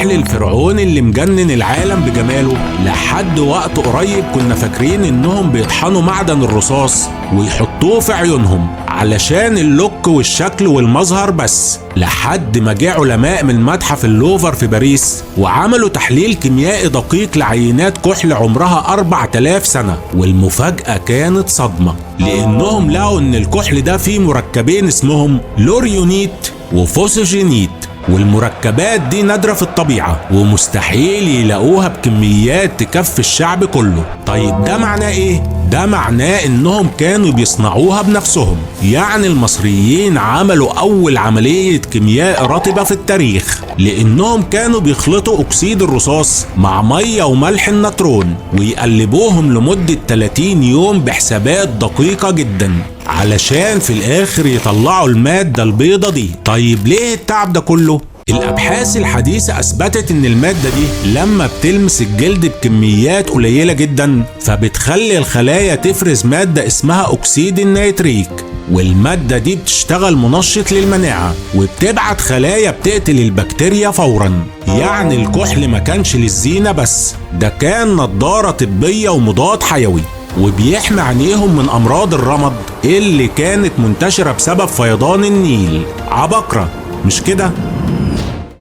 الكحل الفرعوني اللي مجنن العالم بجماله. لحد وقت قريب كنا فاكرين انهم بيطحنوا معدن الرصاص ويحطوه في عيونهم علشان اللوك والشكل والمظهر بس، لحد ما جه علماء من متحف اللوفر في باريس وعملوا تحليل كيميائي دقيق لعينات كحل عمرها 4000 سنة. والمفاجأة كانت صدمة، لأنهم لقوا إن الكحل ده فيه مركبين اسمهم لوريونيت وفوسوجينيت، والمركبات دي نادرة في الطبيعة ومستحيل يلاقوها بكميات تكفي الشعب كله. طيب ده معناه ايه؟ ده معناه انهم كانوا بيصنعوها بنفسهم، يعني المصريين عملوا اول عملية كيمياء رطبة في التاريخ، لانهم كانوا بيخلطوا اكسيد الرصاص مع مية وملح النترون ويقلبوهم لمدة 30 يوم بحسابات دقيقة جدا علشان في الاخر يطلعوا المادة البيضة دي. طيب ليه التعب ده كله؟ الابحاث الحديثة اثبتت ان المادة دي لما بتلمس الجلد بكميات قليلة جدا فبتخلي الخلايا تفرز مادة اسمها اكسيد النيتريك، والمادة دي بتشتغل منشط للمناعة وبتبعت خلايا بتقتل البكتيريا فورا. يعني الكحل ما كانش للزينة بس، ده كان نظارة طبية ومضاد حيوي، وبيحمي عينيهم من امراض الرمد اللي كانت منتشرة بسبب فيضان النيل. عبقرة مش كده؟